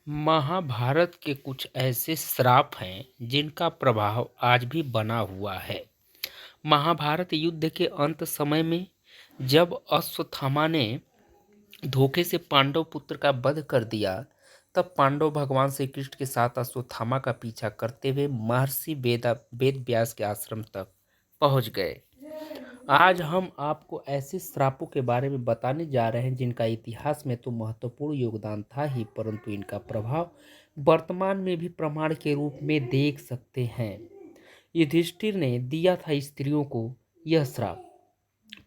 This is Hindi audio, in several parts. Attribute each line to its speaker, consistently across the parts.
Speaker 1: महाभारत के कुछ ऐसे श्राप हैं जिनका प्रभाव आज भी बना हुआ है। महाभारत युद्ध के अंत समय में जब अश्वत्थामा ने धोखे से पांडव पुत्र का वध कर दिया, तब पांडव भगवान श्री कृष्ण के साथ अश्वत्थामा का पीछा करते हुए महर्षि वेद व्यास के आश्रम तक पहुंच गए। आज हम आपको ऐसे श्रापों के बारे में बताने जा रहे हैं जिनका इतिहास में तो महत्वपूर्ण योगदान था ही, परंतु इनका प्रभाव वर्तमान में भी प्रमाण के रूप में देख सकते हैं। युधिष्ठिर ने दिया था स्त्रियों को यह श्राप।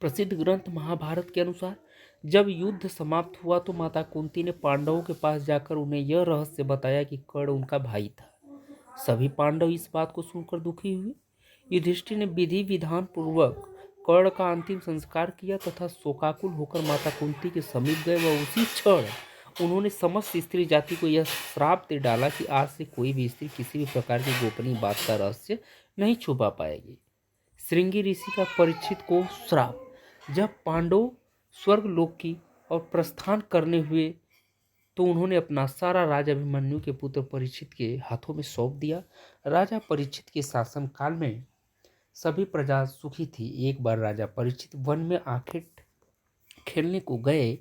Speaker 1: प्रसिद्ध ग्रंथ महाभारत के अनुसार जब युद्ध समाप्त हुआ तो माता कुंती ने पांडवों के पास जाकर उन्हें यह रहस्य बताया कि कर्ण उनका भाई था। सभी पांडव इस बात को सुनकर दुखी हुए। युधिष्ठिर ने विधि विधान पूर्वक कर्ण का अंतिम संस्कार किया तथा शोकाकुल होकर माता कुंती के समीप गए व उसी क्षण उन्होंने समस्त स्त्री जाति को यह श्राप दे डाला कि आज से कोई भी स्त्री किसी भी प्रकार की गोपनीय बात का रहस्य नहीं छुपा पाएगी। श्रृंगी ऋषि का परीक्षित को श्राप। जब पांडव स्वर्ग लोक की और प्रस्थान करने हुए तो उन्होंने अपना सारा राज अभिमन्यु के पुत्र परीक्षित के हाथों में सौंप दिया। राजा परीक्षित के शासन काल में सभी प्रजा सुखी थी। एक बार राजा परीक्षित वन में आंखें खेलने को गए,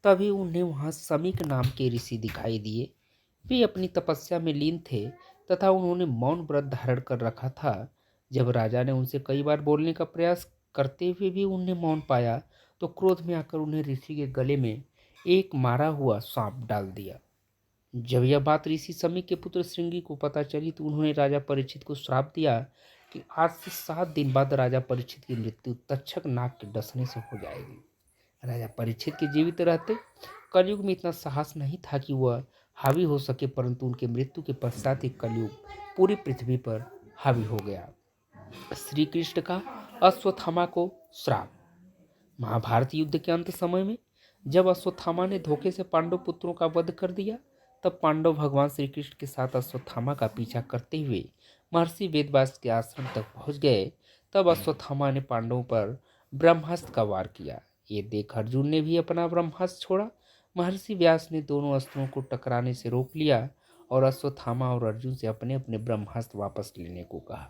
Speaker 1: तभी उन्हें वहां समीक नाम के ऋषि दिखाई दिए। वे अपनी तपस्या में लीन थे तथा उन्होंने मौन व्रत धारण कर रखा था। जब राजा ने उनसे कई बार बोलने का प्रयास करते हुए भी उन्हें मौन पाया तो क्रोध में आकर उन्हें ऋषि के गले में एक मारा हुआ सांप डाल दिया। जब यह बात ऋषि समीक के पुत्र श्रृंगी को पता चली तो उन्होंने राजा परीक्षित को श्राप दिया कि आज से 7 दिन बाद राजा परीक्षित की मृत्यु तक्षक नाग के डसने से हो जाएगी। राजा परीक्षित के जीवित रहते कलयुग में इतना साहस नहीं था कि वह हावी हो सके, परंतु उनके मृत्यु के पश्चात ही कलयुग पूरी पृथ्वी पर हावी हो गया। श्री कृष्ण का अश्वत्थामा को श्राप। महाभारत युद्ध के अंत समय में जब अश्वत्थामा ने धोखे से पांडव पुत्रों का वध कर दिया, तब पांडव भगवान श्री कृष्ण के साथ अश्वत्थामा का पीछा करते हुए महर्षि वेदव्यास के आश्रम तक पहुंच गए। तब अश्वत्थामा ने पांडवों पर ब्रह्मास्त्र का वार किया। ये देख अर्जुन ने भी अपना ब्रह्मास्त्र छोड़ा। महर्षि व्यास ने दोनों अस्त्रों को टकराने से रोक लिया और अश्वत्थामा और अर्जुन से अपने अपने ब्रह्मास्त्र वापस लेने को कहा।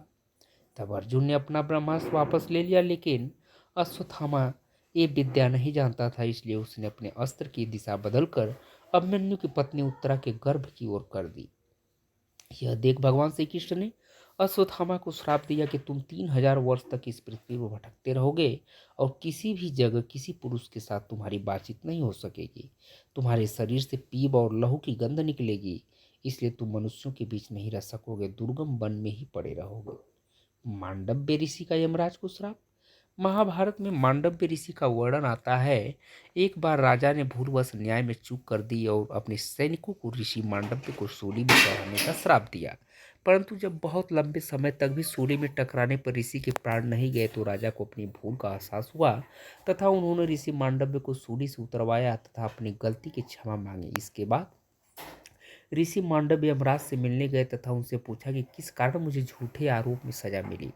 Speaker 1: तब अर्जुन ने अपना ब्रह्मास्त्र वापस ले लिया, लेकिन अश्वत्थामा ये विद्या नहीं जानता था, इसलिए उसने अपने अस्त्र की दिशा बदलकर अभिमन्यु की पत्नी उत्तरा के गर्भ की ओर कर दी। यह देख भगवान श्री कृष्ण ने अश्वत्थामा को श्राप दिया कि तुम 3000 वर्ष तक इस पृथ्वी पर भटकते रहोगे और किसी भी जगह किसी पुरुष के साथ तुम्हारी बातचीत नहीं हो सकेगी। तुम्हारे शरीर से पीप और लहू की गंध निकलेगी, इसलिए तुम मनुष्यों के बीच नहीं रह सकोगे, दुर्गम वन में ही पड़े रहोगे। मांडव्य ऋषि का यमराज को श्राप। महाभारत में मांडव्य ऋषि का वर्णन आता है। एक बार राजा ने भूलवश न्याय में चूक कर दी और अपने सैनिकों को ऋषि मांडव्य को सूली में चढ़ाने का श्राप दिया, परंतु जब बहुत लंबे समय तक भी सूली में टकराने पर ऋषि के प्राण नहीं गए तो राजा को अपनी भूल का एहसास हुआ तथा उन्होंने ऋषि मांडव्य को सूली से उतरवाया तथा अपनी गलती की क्षमा मांगी। इसके बाद ऋषि मांडव्य यमराज से मिलने गए तथा उनसे पूछा कि किस कारण मुझे झूठे आरोप में सजा मिली।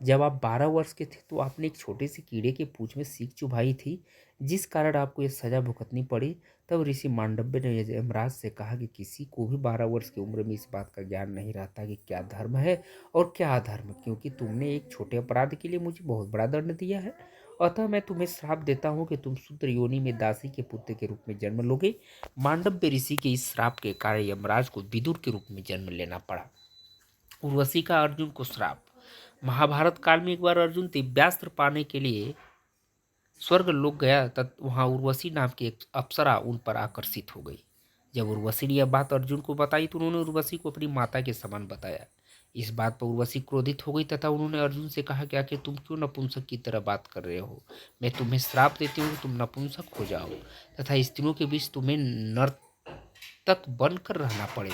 Speaker 1: जब आप 12 वर्ष के थे तो आपने एक छोटे से कीड़े के पूंछ में सीख चुभाई थी, जिस कारण आपको यह सजा भुगतनी पड़ी। तब ऋषि मांडव्य ने यमराज से कहा कि किसी को भी 12 वर्ष की उम्र में इस बात का ज्ञान नहीं रहता कि क्या धर्म है और क्या अधर्म, क्योंकि तुमने एक छोटे अपराध के लिए मुझे बहुत बड़ा दंड दिया है। अतः मैं तुम्हें श्राप देता हूँ कि तुम शूद्र योनि में दासी के पुत्र के रूप में जन्म लोगे। मांडव्य ऋषि के इस श्राप के कारण यमराज को विदुर के रूप में जन्म लेना पड़ा। उर्वशी का अर्जुन को श्राप। महाभारत काल में एक बार अर्जुन दिव्यास्त्र पाने के लिए स्वर्ग लोक गया, तब वहां उर्वशी नाम की एक अप्सरा उन पर आकर्षित हो गई। जब उर्वशी ने यह बात अर्जुन को बताई तो उन्होंने उर्वशी को अपनी माता के समान बताया। इस बात पर उर्वशी क्रोधित हो गई तथा उन्होंने अर्जुन से कहा कि आखिर तुम क्यों नपुंसक की तरह बात कर रहे हो। मैं तुम्हें श्राप देती हूँ तुम नपुंसक हो जाओ तथा स्त्रियों के बीच तुम्हें नर्तक बनकर रहना पड़े।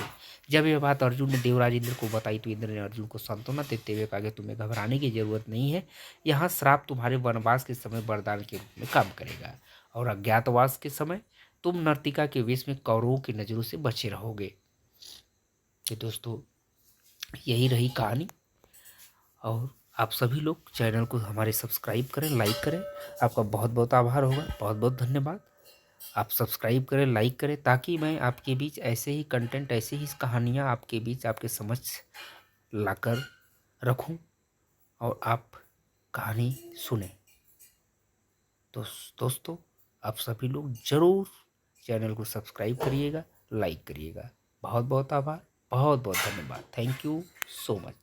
Speaker 1: जब यह बात अर्जुन ने देवराज इंद्र को बताई तो इंद्र ने अर्जुन को सांत्वना देते हुए कहा कि तुम्हें घबराने की जरूरत नहीं है। यहाँ श्राप तुम्हारे वनवास के समय वरदान के रूप में काम करेगा और अज्ञातवास के समय तुम नर्तिका के वेश में कौरवों की नजरों से बचे रहोगे। तो दोस्तों यही रही कहानी, और आप सभी लोग चैनल को हमारे सब्सक्राइब करें, लाइक करें। आपका बहुत बहुत आभार होगा। बहुत बहुत धन्यवाद। आप सब्सक्राइब करें, लाइक करें, ताकि मैं आपके बीच ऐसे ही कंटेंट, ऐसे ही कहानियाँ आपके बीच, आपके समझ लाकर रखूं और आप कहानी सुने। तो दोस्तों, आप सभी लोग ज़रूर चैनल को सब्सक्राइब करिएगा, लाइक करिएगा। बहुत बहुत आभार, बहुत बहुत धन्यवाद। Thank you so much.